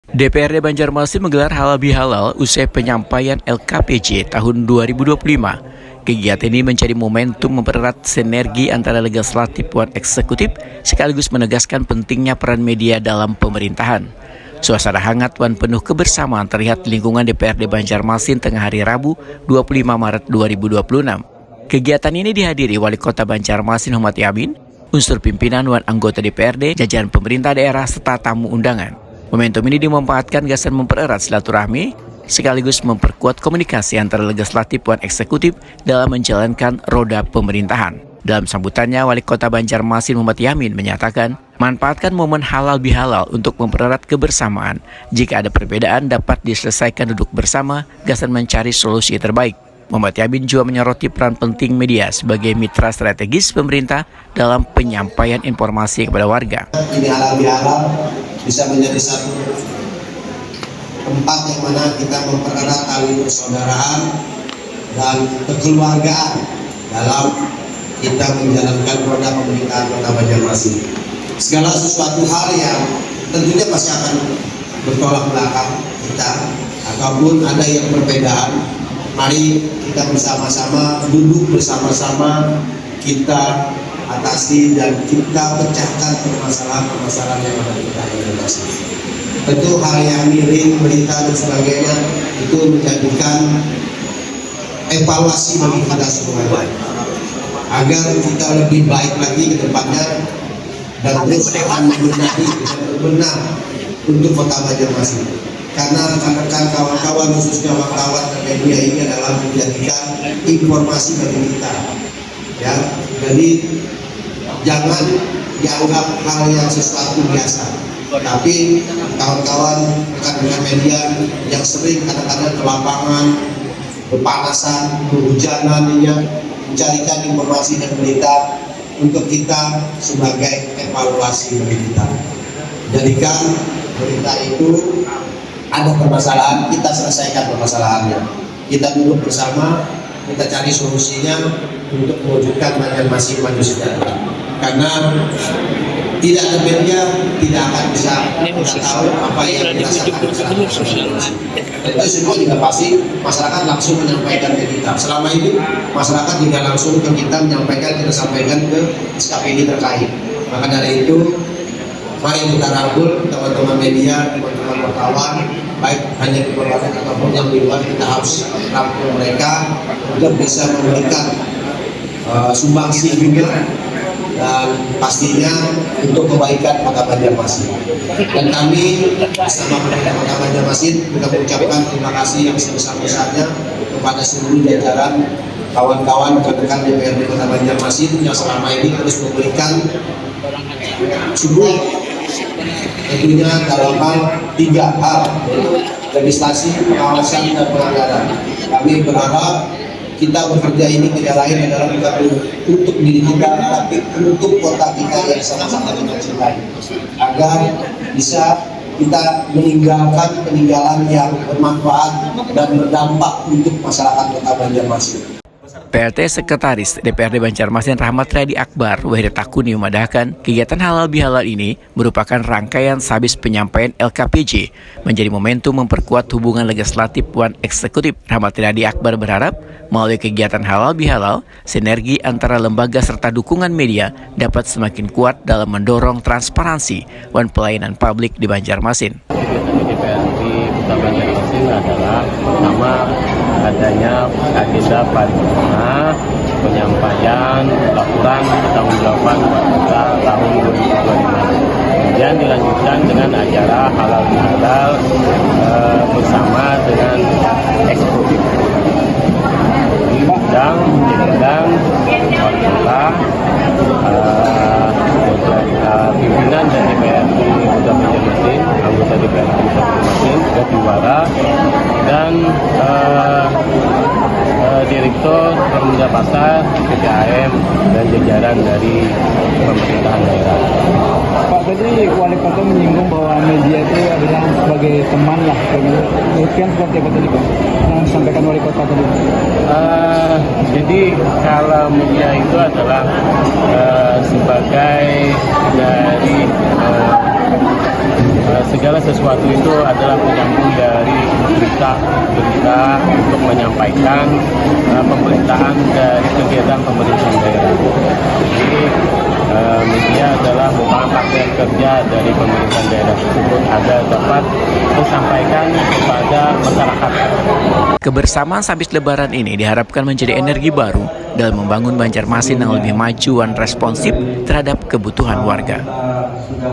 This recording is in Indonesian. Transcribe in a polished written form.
DPRD Banjarmasin menggelar halal bihalal usai penyampaian LKPJ tahun 2025. Kegiatan ini menjadi momentum mempererat sinergi antara legislatif dan eksekutif, sekaligus menegaskan pentingnya peran media dalam pemerintahan. Suasana hangat dan penuh kebersamaan terlihat di lingkungan DPRD Banjarmasin tengah hari Rabu 25 Maret 2026. Kegiatan ini dihadiri Wali Kota Banjarmasin Muhammad Yamin, unsur pimpinan dan anggota DPRD, jajaran pemerintah daerah, serta tamu undangan. Momentum ini dimanfaatkan gasan mempererat silaturahmi, sekaligus memperkuat komunikasi antara legislatif dan eksekutif dalam menjalankan roda pemerintahan. Dalam sambutannya, Wali Kota Banjarmasin Muhammad Yamin menyatakan, manfaatkan momen halal bihalal untuk mempererat kebersamaan. Jika ada perbedaan dapat diselesaikan duduk bersama, gasan mencari solusi terbaik. Muhammad Yamin juga menyoroti peran penting media sebagai mitra strategis pemerintah dalam penyampaian informasi kepada warga. Ini halal bihalal bisa menjadi satu tempat yang mana kita mempererat tali persaudaraan dan kekeluargaan dalam kita menjalankan roda pemerintahan Kota Banjarmasin. Segala sesuatu hal yang tentunya pasti akan bertolak belakang kita, ataupun ada yang perbedaan, mari kita bersama-sama, duduk bersama-sama, kita atasi dan kita pecahkan permasalahan-permasalahan yang ada di Kota Banjarmasin. Tentu hal yang miring, berita dan sebagainya itu menjadikan evaluasi bagi kita semua, agar kita lebih baik lagi ke depannya dan terus akan membenahi dan berbenah untuk Kota Banjarmasin. Karena rekan-rekan kawan-kawan, khususnya wartawan dan media ini adalah menjadikan informasi bagi kita. Ya, jadi jangan dianggap hal yang sesuatu biasa. Tapi kawan-kawan, rekan-rekan media yang sering kadang-kadang ke lapangan, berpanasan, kehujanan, mencarikan informasi dan berita untuk kita sebagai evaluasi bagi kita. Jadikan berita itu ada permasalahan, kita selesaikan permasalahannya. Kita duduk bersama, kita cari solusinya untuk mewujudkan Banjarmasin maju sejahtera. Karena tidak ada media tidak akan bisa tahu apa yang dirasakan masyarakat. Tentu semua juga pasti masyarakat langsung menyampaikan ke kita. Selama ini masyarakat juga langsung ke kita menyampaikan, kita sampaikan ke SKPD terkait. Maka dari itu, mari kita rangkul teman-teman media, teman-teman wartawan, baik hanya di Kabupaten ataupun yang di luar, kita harus rangkul mereka untuk bisa memberikan sumbangsi juga, dan pastinya untuk kebaikan Kota Banjarmasin. Dan kami bersama pemerintah Kota Banjarmasin juga mengucapkan terima kasih yang sebesar-besarnya kepada seluruh jajaran kawan-kawan rekan-rekan DPRD Kota Banjarmasin yang selama ini terus memberikan support, tentunya dalam hal 3 hal, yaitu legislasi, pengawasan, dan penganggaran. Kami berharap kita bekerja ini tidak lain adalah bukan untuk diri kita, tapi untuk kota kita yang sama-sama kita cintai, agar bisa kita meninggalkan peninggalan yang bermanfaat dan berdampak untuk masyarakat Kota Banjarmasin. PLT Sekretaris DPRD Banjarmasin Rahmat Riyadi Akbar Wahid Takuni memadahkan kegiatan halal bihalal ini merupakan rangkaian sehabis penyampaian LKPJ menjadi momentum memperkuat hubungan legislatif dan eksekutif. Rahmat Riyadi Akbar berharap melalui kegiatan halal bihalal, sinergi antara lembaga serta dukungan media dapat semakin kuat dalam mendorong transparansi dan pelayanan publik di Banjarmasin. DPRD Kota Banjarmasin adalah pertama adanya agenda paripurna penyampaian laporan pertanggungjawaban pada tahun 2025. Kemudian dilanjutkan dengan acara halal bihalal bersama dengan eksekutif. Diundang wali kota, pimpinan dan DPRD Kota Banjarmasin, anggota DPRD Kota Banjarmasin, Bupati dan Direktur Pemuda Pasar, PPAM, dan jajaran dari pemerintahan daerah. Pak, tadi wali kota menyinggung bahwa media itu adalah sebagai teman lah. Demikian seperti apa tadi Pak yang disampaikan wali kota tadi? Jadi kalau media itu adalah sebagai dari Segala sesuatu itu adalah penyambung dari berita untuk menyampaikan pemberitaan dari kegiatan pemerintahan daerah. Jadi media adalah merupakan pakaian kerja dari pemerintahan daerah tersebut agar dapat disampaikan kepada masyarakat. Kebersamaan sehabis Lebaran ini diharapkan menjadi energi baru dalam membangun Banjarmasin yang lebih maju dan responsif terhadap kebutuhan warga.